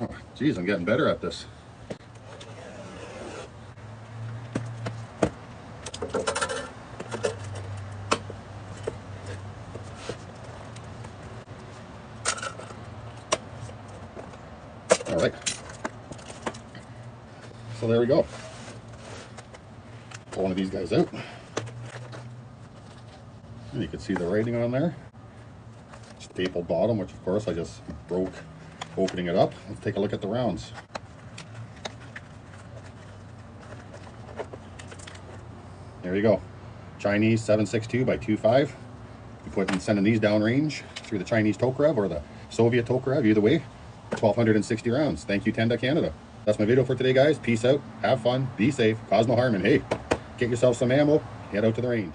Oh, geez, I'm getting better at this. All right. So there we go. Pull one of these guys out. And you can see the writing on there. Stapled bottom, which of course I just broke opening it up. Let's take a look at the rounds. There you go. Chinese 7.62 by 2.5. You sending these downrange through the Chinese Tokarev or the Soviet Tokarev, either way, 1,260 rounds. Thank you, Tenda Canada. That's my video for today, guys. Peace out. Have fun. Be safe. Cause no harm. And hey, get yourself some ammo. Head out to the range.